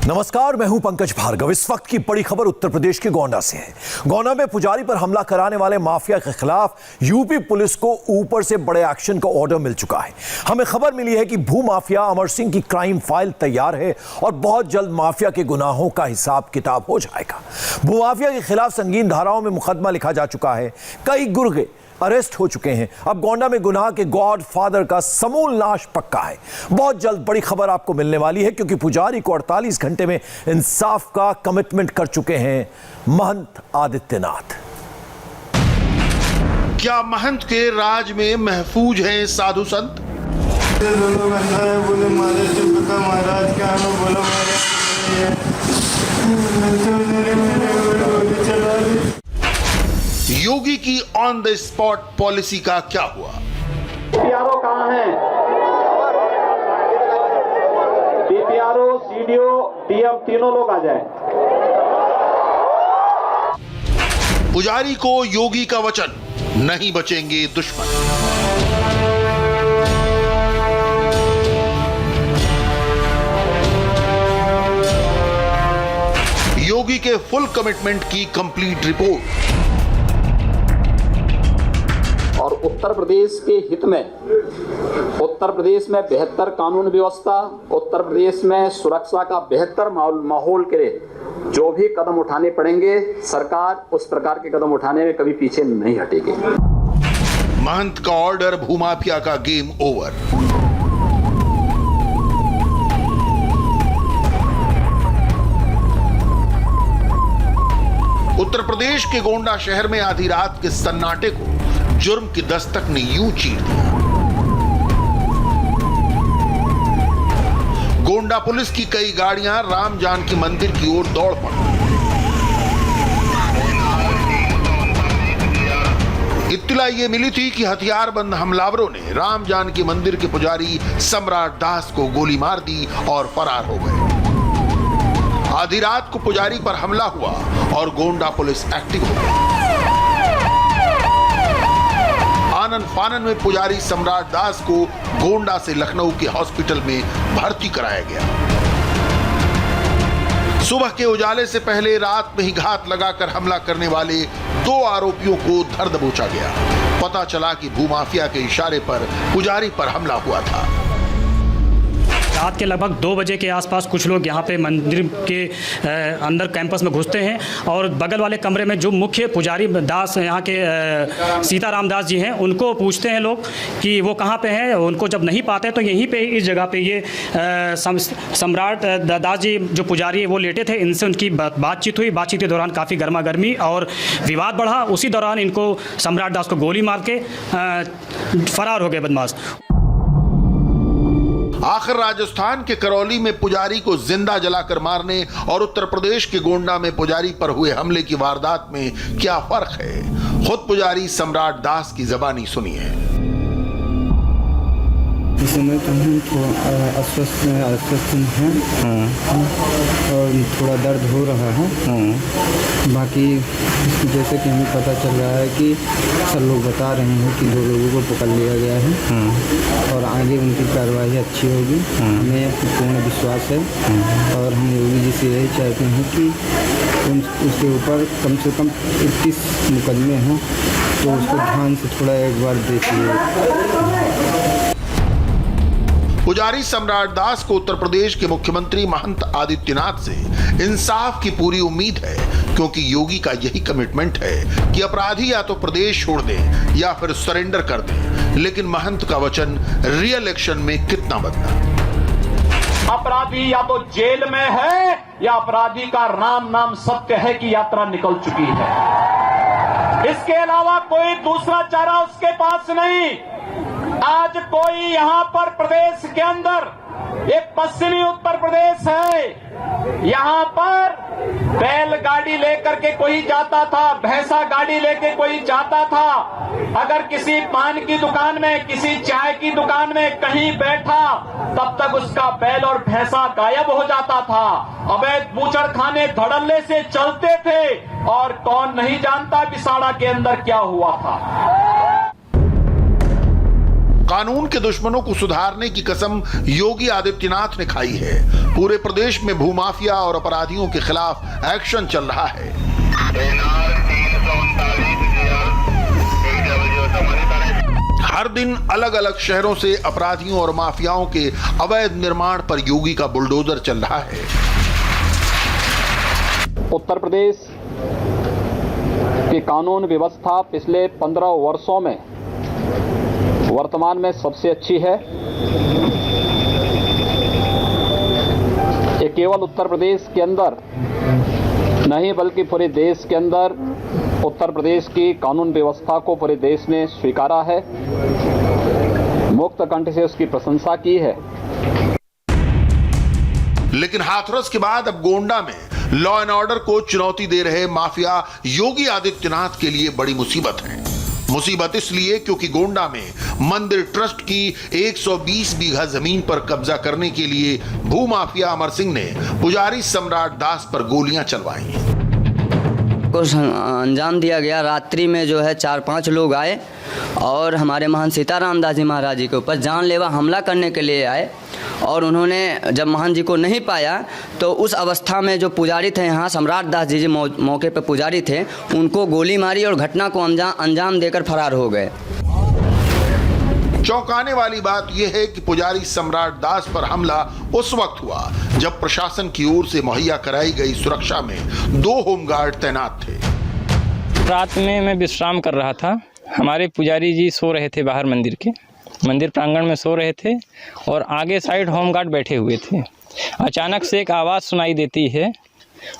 नमस्कार, मैं हूं पंकज भार्गव। इस वक्त की बड़ी खबर उत्तर प्रदेश के गोंडा से है। गोंडा में पुजारी पर हमला कराने वाले माफिया के खिलाफ यूपी पुलिस को ऊपर से बड़े एक्शन का ऑर्डर मिल चुका है। हमें खबर मिली है कि भू माफिया अमर सिंह की क्राइम फाइल तैयार है और बहुत जल्द माफिया के गुनाहों का हिसाब किताब हो जाएगा। भू माफिया के खिलाफ संगीन धाराओं में मुकदमा लिखा जा चुका है। कई गुर्गे अरेस्ट हो चुके हैं। अब गोंडा में गुनाह के गॉड फादर का समूल नाश पक्का है। बहुत जल्द बड़ी खबर आपको मिलने वाली है, क्योंकि पुजारी को 48 घंटे में इंसाफ का कमिटमेंट कर चुके हैं महंत आदित्यनाथ। क्या महंत के राज में महफूज हैं साधु संत? महाराज क्या बोला योगी की ऑन द स्पॉट पॉलिसी का क्या हुआ? डीपीआरओ कहां है? डीपीआरओ, सीडीओ, डीएम तीनों लोग आ जाएं। पुजारी को योगी का वचन, नहीं बचेंगे दुश्मन। योगी के फुल कमिटमेंट की कंप्लीट रिपोर्ट। और उत्तर प्रदेश के हित में, उत्तर प्रदेश में बेहतर कानून व्यवस्था, उत्तर प्रदेश में सुरक्षा का बेहतर माहौल के लिए जो भी कदम उठाने पड़ेंगे, सरकार उस प्रकार के कदम उठाने में कभी पीछे नहीं हटेगी। महंत का ऑर्डर, भूमाफिया का गेम ओवर। उत्तर प्रदेश के गोंडा शहर में आधी रात के सन्नाटे को जुर्म की दस्तक ने यूं चीर दिया। गोंडा पुलिस की कई गाड़ियां राम जानकी मंदिर की ओर दौड़ पड़ी। इत्तला ये मिली थी कि हथियारबंद हमलावरों ने राम जानकी मंदिर के पुजारी सम्राट दास को गोली मार दी और फरार हो गए। आधी रात को पुजारी पर हमला हुआ और गोंडा पुलिस एक्टिव हो गई। आनन फानन में पुजारी सम्राट दास को गोंडा से लखनऊ के हॉस्पिटल में भर्ती कराया गया। सुबह के उजाले से पहले रात में ही घात लगाकर हमला करने वाले 2 आरोपियों को धर दबोचा गया। पता चला कि भूमाफिया के इशारे पर पुजारी पर हमला हुआ था। रात के लगभग 2 बजे के आसपास कुछ लोग यहाँ पे मंदिर के अंदर कैंपस में घुसते हैं और बगल वाले कमरे में जो मुख्य पुजारी दास यहाँ के सीताराम दास जी हैं, उनको पूछते हैं लोग कि वो कहाँ पे हैं। उनको जब नहीं पाते तो यहीं पे इस जगह पे ये सम्राट दास जी जो पुजारी है वो लेटे थे। इनसे उनकी बातचीत हुई। बातचीत के दौरान काफ़ी गर्मा गर्मी और विवाद बढ़ा। उसी दौरान इनको सम्राट दास को गोली मार के फरार हो गए बदमाश। आखिर राजस्थान के करौली में पुजारी को जिंदा जलाकर मारने और उत्तर प्रदेश के गोंडा में पुजारी पर हुए हमले की वारदात में क्या फर्क है? खुद पुजारी सम्राट दास की ज़बानी सुनिए। इस समय तो हम थोड़ा अस्वस्थ हैं और थोड़ा दर्द हो रहा है। बाकी जैसे कि हमें पता चल रहा है कि सब लोग बता रहे हैं कि 2 लोगों को पकड़ लिया गया है और आगे उनकी कार्रवाई अच्छी होगी। हमें पूर्ण विश्वास है और हम योगी जी से यही चाहते हैं कि उसके ऊपर कम से कम 31 मुकदमे हैं, तो उसको ध्यान से थोड़ा एक बार देखिए। पुजारी सम्राट दास को उत्तर प्रदेश के मुख्यमंत्री महंत आदित्यनाथ से इंसाफ की पूरी उम्मीद है, क्योंकि योगी का यही कमिटमेंट है कि अपराधी या तो प्रदेश छोड़ दें या फिर सरेंडर कर दें। लेकिन महंत का वचन रियल एक्शन में कितना बदला? अपराधी या तो जेल में है या अपराधी का राम नाम सत्य है कि यात्रा निकल चुकी है। इसके अलावा कोई दूसरा चारा उसके पास नहीं। आज कोई यहां पर प्रदेश के अंदर, एक पश्चिमी उत्तर प्रदेश है, यहां पर बैलगाड़ी लेकर के कोई जाता था, भैंसा गाड़ी लेके कोई जाता था। अगर किसी पान की दुकान में, किसी चाय की दुकान में कहीं बैठा, तब तक उसका बैल और भैंसा गायब हो जाता था। अवैध बूचड़खाने धड़ल्ले से चलते थे और कौन नहीं जानता बिसाड़ा के अंदर क्या हुआ था। कानून के दुश्मनों को सुधारने की कसम योगी आदित्यनाथ ने खाई है। पूरे प्रदेश में भूमाफिया और अपराधियों के खिलाफ एक्शन चल रहा है। हर दिन अलग अलग शहरों से अपराधियों और माफियाओं के अवैध निर्माण पर योगी का बुलडोजर चल रहा है। उत्तर प्रदेश की कानून व्यवस्था पिछले 15 वर्षों में वर्तमान में सबसे अच्छी है। ये केवल उत्तर प्रदेश के अंदर नहीं बल्कि पूरे देश के अंदर उत्तर प्रदेश की कानून व्यवस्था को पूरे देश ने स्वीकारा है, मुक्त कंठ से उसकी प्रशंसा की है। लेकिन हाथरस के बाद अब गोंडा में लॉ एंड ऑर्डर को चुनौती दे रहे माफिया योगी आदित्यनाथ के लिए बड़ी मुसीबत है। मुसीबत इसलिए क्योंकि गोंडा में मंदिर ट्रस्ट की 120 बीघा जमीन पर कब्जा करने के लिए भूमाफिया अमर सिंह ने पुजारी सम्राट दास पर गोलियां चलवाई। को अंजाम दिया गया। रात्रि में जो है 4-5 लोग आए और हमारे महंत सीताराम दास जी महाराज जी के ऊपर जानलेवा हमला करने के लिए आए और उन्होंने जब महंत जी को नहीं पाया तो उस अवस्था में जो पुजारी थे यहाँ सम्राट दास जी मौके पर पुजारी थे, उनको गोली मारी और घटना को अंजाम देकर फरार हो गए। चौंकाने वाली बात यह है कि पुजारी सम्राट दास पर हमला उस वक्त हुआ जब प्रशासन की ओर से मुहैया कराई गई सुरक्षा में 2 होमगार्ड तैनात थे। रात में मैं विश्राम कर रहा था। हमारे पुजारी जी सो रहे थे, बाहर मंदिर प्रांगण में सो रहे थे और आगे साइड होमगार्ड बैठे हुए थे। अचानक से एक आवाज़ सुनाई देती है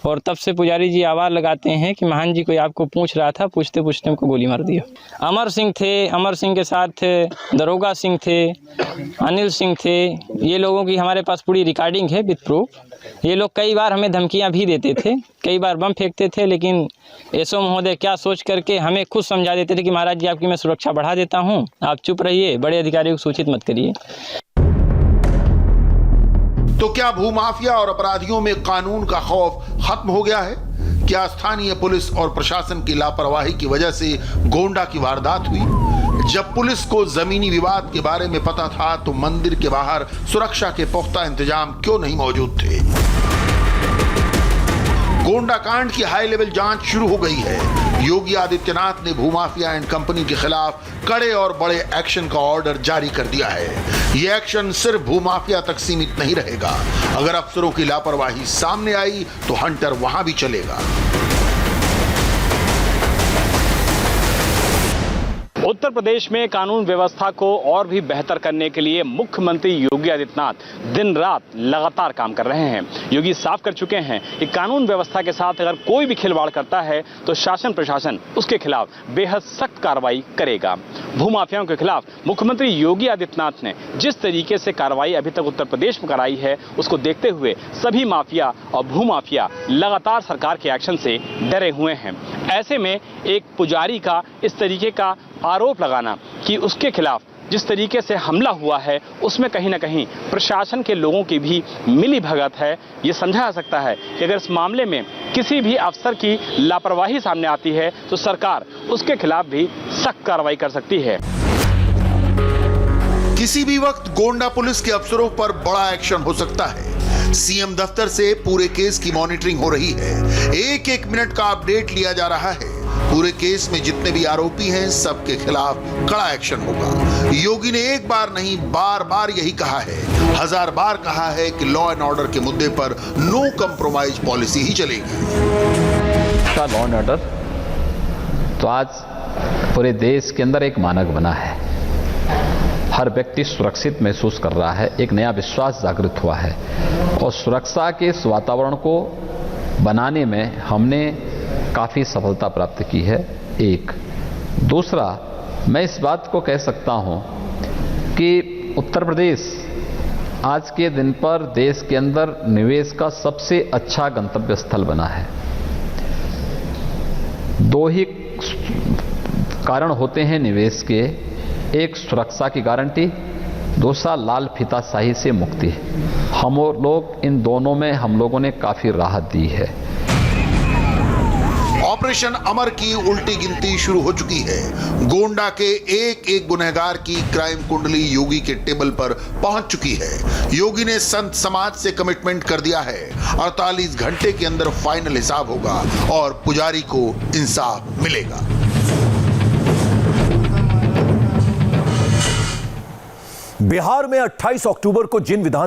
और तब से पुजारी जी आवाज़ लगाते हैं कि महान जी कोई आपको पूछ रहा था, पूछते पूछते हमको गोली मार दिया। अमर सिंह थे, अमर सिंह के साथ दरोगा सिंह थे, अनिल सिंह थे। ये लोगों की हमारे पास पूरी रिकॉर्डिंग है विद प्रूफ। ये लोग कई बार हमें धमकियां भी देते थे, कई बार बम फेंकते थे, लेकिन एसओ महोदय क्या सोच करके हमें खुद समझा देते थे कि महाराज जी आपकी मैं सुरक्षा बढ़ा देता हूँ, आप चुप रहिए, बड़े अधिकारियों को सूचित मत करिए। तो क्या भूमाफिया और अपराधियों में कानून का खौफ खत्म हो गया है? क्या स्थानीय पुलिस और प्रशासन की लापरवाही की वजह से गोंडा की वारदात हुई? जब पुलिस को जमीनी विवाद के बारे में पता था तो मंदिर के बाहर सुरक्षा के पुख्ता इंतजाम क्यों नहीं मौजूद थे? गोंडा कांड की हाई लेवल जांच शुरू हो गई है। योगी आदित्यनाथ ने भूमाफिया एंड कंपनी के खिलाफ कड़े और बड़े एक्शन का ऑर्डर जारी कर दिया है। यह एक्शन सिर्फ भूमाफिया तक सीमित नहीं रहेगा। अगर अफसरों की लापरवाही सामने आई तो हंटर वहां भी चलेगा। उत्तर प्रदेश में कानून व्यवस्था को और भी बेहतर करने के लिए मुख्यमंत्री योगी आदित्यनाथ दिन रात लगातार काम कर रहे हैं। योगी साफ कर चुके हैं कि कानून व्यवस्था के साथ अगर कोई भी खिलवाड़ करता है तो शासन प्रशासन उसके खिलाफ बेहद सख्त कार्रवाई करेगा। भूमाफियाओं के खिलाफ मुख्यमंत्री योगी आदित्यनाथ ने जिस तरीके से कार्रवाई अभी तक उत्तर प्रदेश में कराई है, उसको देखते हुए सभी माफिया और भूमाफिया लगातार सरकार के एक्शन से डरे हुए हैं। ऐसे में एक पुजारी का इस तरीके का आरोप लगाना कि उसके खिलाफ जिस तरीके से हमला हुआ है उसमें कहीं ना कहीं प्रशासन के लोगों की भी मिली भगत है। ये समझा जा सकता है कि अगर इस मामले में किसी भी अफसर की लापरवाही सामने आती है तो सरकार उसके खिलाफ भी सख्त कार्रवाई कर सकती है। किसी भी वक्त गोंडा पुलिस के अफसरों पर बड़ा एक्शन हो सकता है। सीएम दफ्तर से पूरे केस की मॉनिटरिंग हो रही है। एक एक मिनट का अपडेट लिया जा रहा है। पूरे केस में जितने भी आरोपी हैं सबके खिलाफ कड़ा एक्शन होगा। योगी ने एक बार नहीं बार बार यही कहा है, 1000 बार कहा है कि लॉ एंड ऑर्डर के मुद्दे पर नो कंप्रोमाइज पॉलिसी ही चलेगी। लॉ एंड ऑर्डर तो आज पूरे देश के अंदर एक मानक बना है। हर व्यक्ति सुरक्षित महसूस कर रहा है, एक नया विश्वास जागृत हुआ है और सुरक्षा के इस वातावरण को बनाने में हमने काफ़ी सफलता प्राप्त की है। एक दूसरा, मैं इस बात को कह सकता हूं कि उत्तर प्रदेश आज के दिन पर देश के अंदर निवेश का सबसे अच्छा गंतव्य स्थल बना है। 2 ही कारण होते हैं निवेश के, एक सुरक्षा की गारंटी, दूसरा लाल फीताशाही से मुक्ति। हम लोग इन दोनों में हम लोगों ने काफ़ी राहत दी है। ऑपरेशन अमर की उल्टी गिनती शुरू हो चुकी है। गोंडा के एक एक गुनहगार की क्राइम कुंडली योगी के टेबल पर पहुंच चुकी है। योगी ने संत समाज से कमिटमेंट कर दिया है 48 घंटे के अंदर फाइनल हिसाब होगा और पुजारी को इंसाफ मिलेगा। बिहार में 28 अक्टूबर को जिन विधान